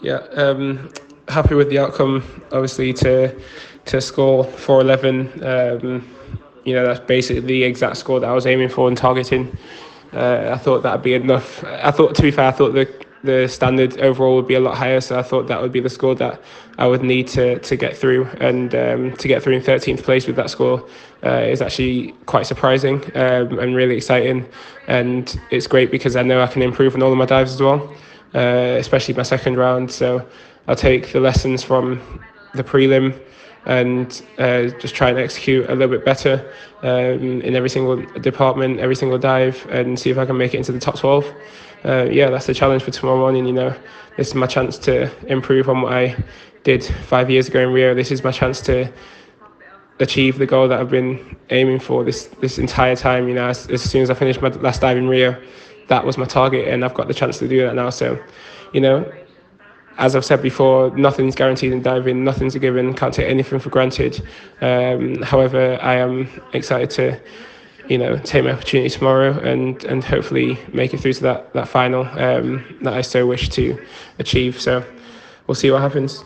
Yeah, happy with the outcome. Obviously, to score 411. That's basically the exact score that I was aiming for and targeting. I thought that'd be enough. To be fair, I thought the standard overall would be a lot higher, so I thought that would be the score that I would need to get through, and to get through in 13th place with that score is actually quite surprising, and really exciting, and it's great because I know I can improve on all of my dives as well, especially my second round. So I'll take the lessons from the prelim and just try and execute a little bit better in every single department, every single dive, and see if I can make it into the top 12. Yeah, that's the challenge for tomorrow morning. This is my chance to improve on what I did 5 years ago in Rio. This is my chance to achieve the goal that I've been aiming for this entire time. As soon as I finished my last dive in Rio, that was my target, and I've got the chance to do that now. So, you know, as I've said before, nothing's guaranteed in diving, nothing's a given, can't take anything for granted. However, I am excited to, take my opportunity tomorrow and hopefully make it through to that final that I so wish to achieve. So we'll see what happens.